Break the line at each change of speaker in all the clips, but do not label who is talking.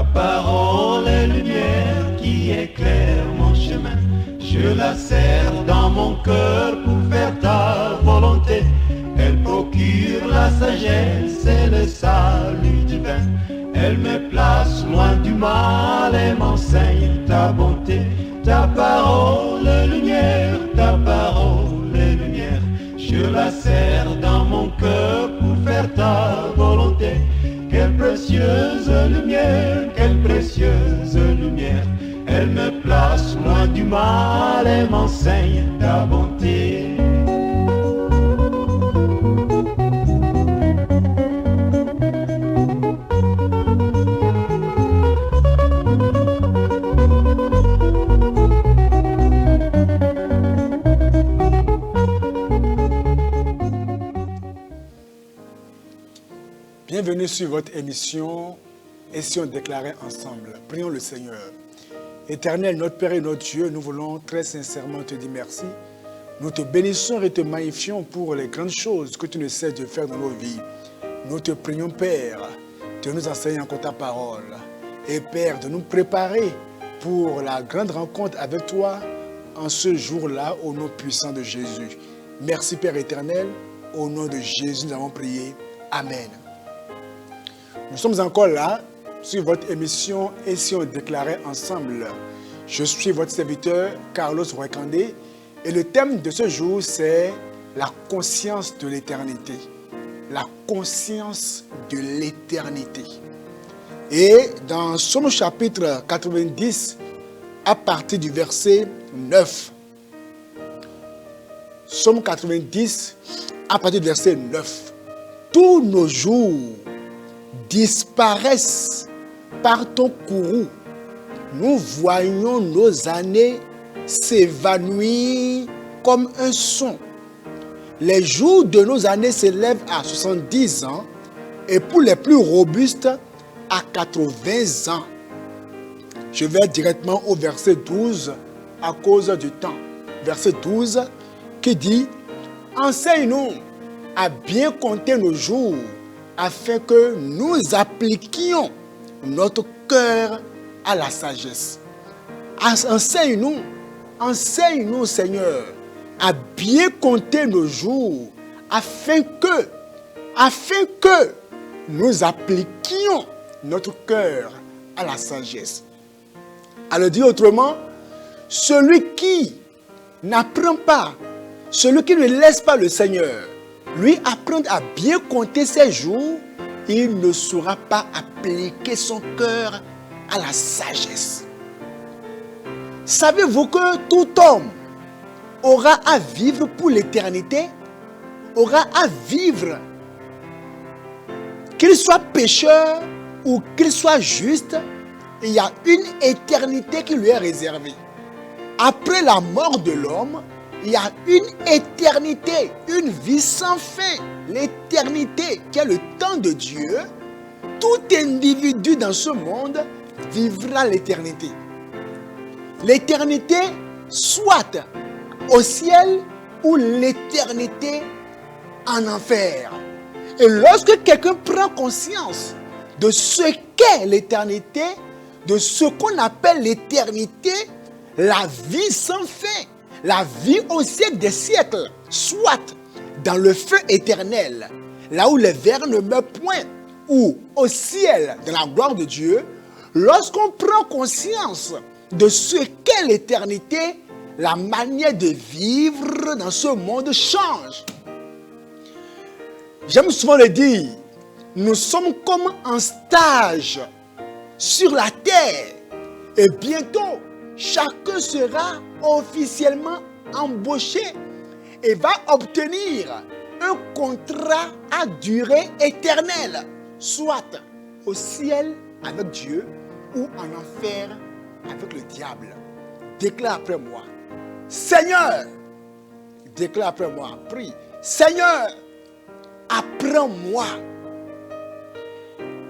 Ta parole est lumière qui éclaire mon chemin. Je la serre dans mon cœur pour faire ta volonté. Elle procure la sagesse et le salut divin. Elle me place loin du mal et m'enseigne ta bonté. Ta parole est lumière, ta parole est lumière. Je la serre dans mon cœur pour faire ta volonté. Quelle précieuse lumière, quelle précieuse lumière. Elle me place loin du mal et m'enseigne ta bonté.
Bienvenue sur votre émission « Et si on déclarait ensemble ?» Prions le Seigneur. Éternel, notre Père et notre Dieu, nous voulons très sincèrement te dire merci. Nous te bénissons et te magnifions pour les grandes choses que tu ne cesses de faire dans nos vies. Nous te prions, Père, de nous enseigner encore ta parole. Et Père, de nous préparer pour la grande rencontre avec toi en ce jour-là, au nom puissant de Jésus. Merci, Père éternel. Au nom de Jésus, nous avons prié. Amen. Nous sommes encore là, sur votre émission « Et si on déclarait ensemble ?» Je suis votre serviteur, Carlos Roekandé, et le thème de ce jour, c'est la conscience de l'éternité. La conscience de l'éternité. Et dans Somme chapitre 90, à partir du verset 9, Somme 90, à partir du verset 9, tous nos jours disparaissent par ton courroux. Nous voyons nos années s'évanouir comme un son. Les jours de nos années s'élèvent à 70 ans et pour les plus robustes à 80 ans. Je vais directement au verset 12 à cause du temps. Verset 12 qui dit « Enseigne-nous à bien compter nos jours afin que nous appliquions notre cœur à la sagesse. » Enseigne-nous, Seigneur, à bien compter nos jours afin que nous appliquions notre cœur à la sagesse. Alors dit autrement, celui qui n'apprend pas, celui qui ne laisse pas le Seigneur lui apprendre à bien compter ses jours, il ne saura pas appliquer son cœur à la sagesse. Savez-vous que tout homme aura à vivre pour l'éternité, aura à vivre, qu'il soit pécheur ou qu'il soit juste, il y a une éternité qui lui est réservée. Après la mort de l'homme, il y a une éternité, une vie sans fin. L'éternité qui est le temps de Dieu. Tout individu dans ce monde vivra l'éternité. L'éternité soit au ciel ou l'éternité en enfer. Et lorsque quelqu'un prend conscience de ce qu'est l'éternité, de ce qu'on appelle l'éternité, la vie sans fin, la vie au siècle des siècles, soit dans le feu éternel, là où les vers ne meurent point, ou au ciel, dans la gloire de Dieu, lorsqu'on prend conscience de ce qu'est l'éternité, la manière de vivre dans ce monde change. J'aime souvent le dire, nous sommes comme en stage sur la terre, et bientôt, chacun sera officiellement embauché et va obtenir un contrat à durée éternelle, soit au ciel avec Dieu ou en enfer avec le diable. Déclare après moi. Seigneur, déclare après moi, prie. Seigneur, apprends-moi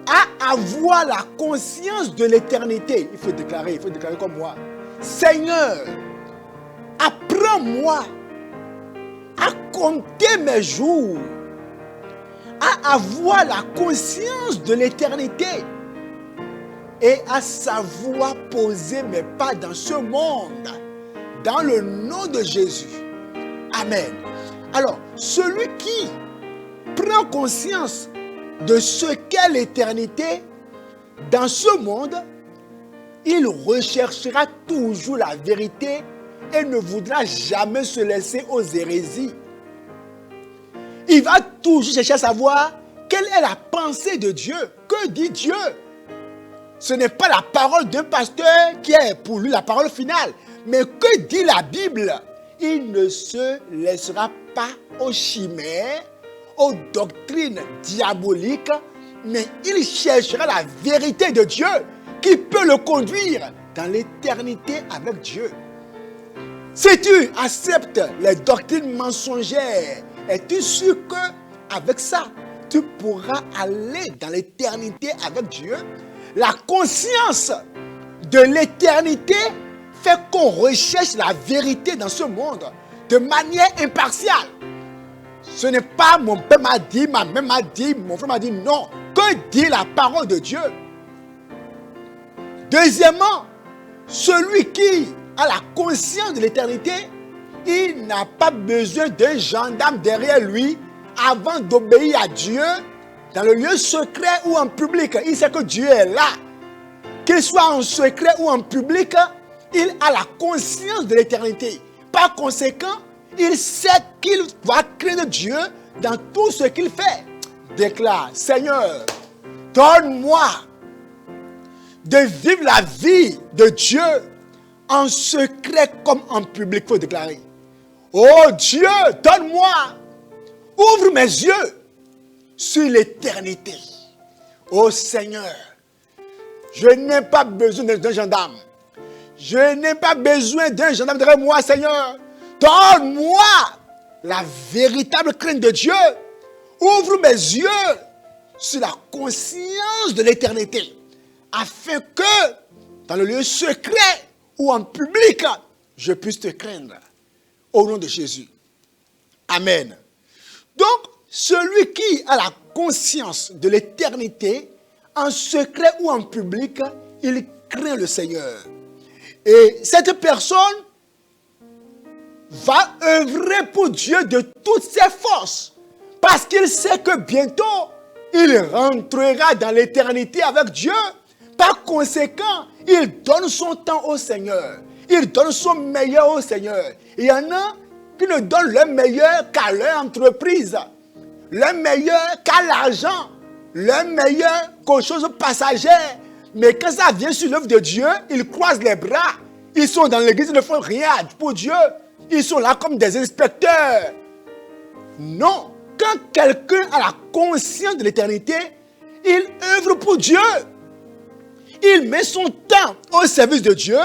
à avoir la conscience de l'éternité. Il faut déclarer comme moi. Seigneur, apprends-moi à compter mes jours, à avoir la conscience de l'éternité. et à savoir poser mes pas dans ce monde. Dans le nom de Jésus. Amen. Alors, celui qui prend conscience de ce qu'est l'éternité dans ce monde, il recherchera toujours la vérité et ne voudra jamais se laisser aux hérésies. Il va toujours chercher à savoir quelle est la pensée de Dieu. Que dit Dieu? Ce n'est pas la parole d'un pasteur qui est pour lui la parole finale. Mais que dit la Bible? Il ne se laissera pas aux chimères, aux doctrines diaboliques, mais il cherchera la vérité de Dieu qui peut le conduire dans l'éternité avec Dieu. Si tu acceptes les doctrines mensongères, es-tu sûr qu'avec ça, tu pourras aller dans l'éternité avec Dieu? La conscience de l'éternité fait qu'on recherche la vérité dans ce monde de manière impartiale. Ce n'est pas mon père m'a dit, ma mère m'a dit, mon frère m'a dit, non. Que dit la parole de Dieu? Deuxièmement, celui qui a la conscience de l'éternité, il n'a pas besoin d'un gendarme derrière lui avant d'obéir à Dieu dans le lieu secret ou en public. Il sait que Dieu est là. Qu'il soit en secret ou en public, il a la conscience de l'éternité. Par conséquent, il sait qu'il va craindre Dieu dans tout ce qu'il fait. Déclare, Seigneur, donne-moi de vivre la vie de Dieu en secret comme en public, il faut déclarer. Oh Dieu, donne-moi, ouvre mes yeux sur l'éternité. Oh Seigneur, je n'ai pas besoin d'un gendarme. Je n'ai pas besoin d'un gendarme derrière moi, Seigneur. Donne-moi la véritable crainte de Dieu. Ouvre mes yeux sur la conscience de l'éternité, afin que, dans le lieu secret ou en public, je puisse te craindre. Au nom de Jésus. Amen. Donc, celui qui a la conscience de l'éternité, en secret ou en public, il craint le Seigneur. Et cette personne va œuvrer pour Dieu de toutes ses forces. Parce qu'il sait que bientôt, il rentrera dans l'éternité avec Dieu. Par conséquent, il donne son temps au Seigneur. Il donne son meilleur au Seigneur. Il y en a qui ne donnent le meilleur qu'à leur entreprise. Le meilleur qu'à l'argent. Le meilleur qu'aux choses passagères. Mais quand ça vient sur l'œuvre de Dieu, ils croisent les bras. Ils sont dans l'église, ils ne font rien pour Dieu. Ils sont là comme des inspecteurs. Non. Quand quelqu'un a la conscience de l'éternité, il œuvre pour Dieu. Il met son temps au service de Dieu.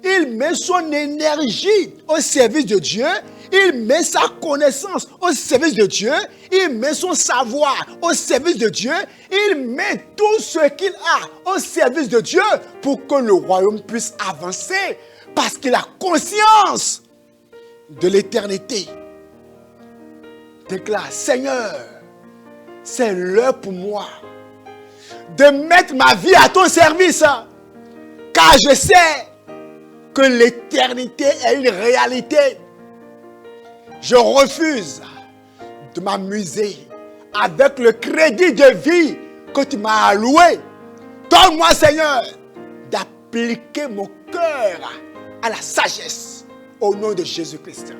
Il met son énergie au service de Dieu. Il met sa connaissance au service de Dieu. Il met son savoir au service de Dieu. Il met tout ce qu'il a au service de Dieu pour que le royaume puisse avancer. Parce qu'il a conscience de l'éternité. Déclare, Seigneur, c'est l'heure pour moi de mettre ma vie à ton service. Car je sais que l'éternité est une réalité. Je refuse de m'amuser avec le crédit de vie que tu m'as alloué. Donne-moi, Seigneur, d'appliquer mon cœur à la sagesse au nom de Jésus-Christ.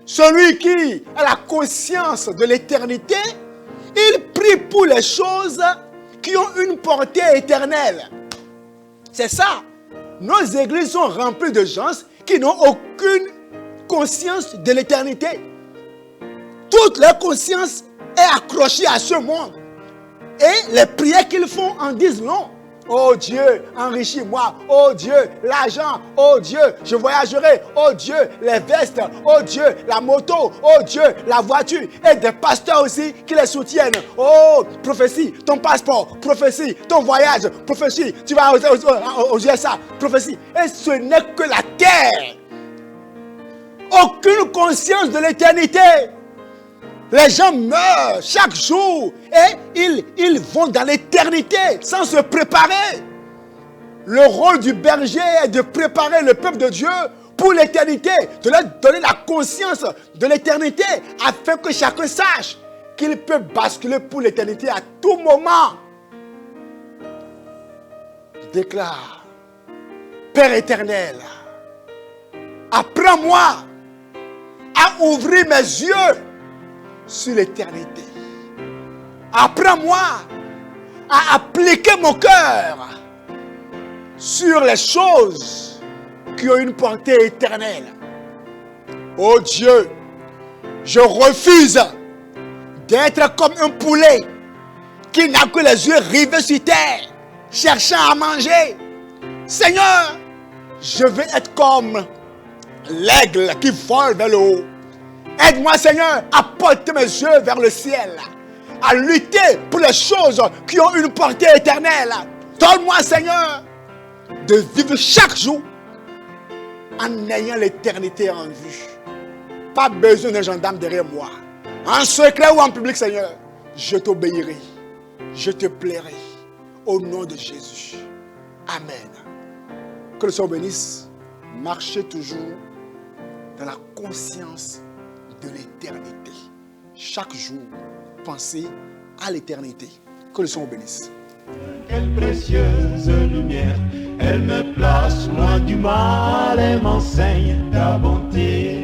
Celui qui a la conscience de l'éternité, il prie pour les choses qui ont une portée éternelle. C'est ça. Nos églises sont remplies de gens qui n'ont aucune conscience de l'éternité. Toute leur conscience est accrochée à ce monde. Et les prières qu'ils font en disent long. Oh Dieu, enrichis-moi. Oh Dieu, l'argent. Oh Dieu, je voyagerai. Oh Dieu, les vestes. Oh Dieu, la moto. Oh Dieu, la voiture. Et des pasteurs aussi qui les soutiennent. Oh, prophétie, ton passeport. Prophétie, ton voyage. Prophétie, tu vas aux USA. Prophétie. Et ce n'est que la terre. Aucune conscience de l'éternité. Les gens meurent chaque jour et ils vont dans l'éternité sans se préparer. Le rôle du berger est de préparer le peuple de Dieu pour l'éternité, de leur donner la conscience de l'éternité, afin que chacun sache qu'il peut basculer pour l'éternité à tout moment. Je déclare, Père éternel, apprends-moi à ouvrir mes yeux sur l'éternité. Apprends-moi à appliquer mon cœur sur les choses qui ont une portée éternelle. Oh Dieu, je refuse d'être comme un poulet qui n'a que les yeux rivés sur terre, cherchant à manger. Seigneur, je veux être comme l'aigle qui vole vers le haut. Aide-moi, Seigneur, à porter mes yeux vers le ciel, à lutter pour les choses qui ont une portée éternelle. Donne-moi, Seigneur, de vivre chaque jour en ayant l'éternité en vue. Pas besoin d'un gendarme derrière moi. En secret ou en public, Seigneur, je t'obéirai. Je te plairai. Au nom de Jésus. Amen. Que le Seigneur bénisse. Marchez toujours dans la conscience de l'éternité. Chaque jour, pensez à l'éternité. Que le Seigneur bénisse.
Quelle précieuse lumière, elle me place loin du mal et m'enseigne ta bonté.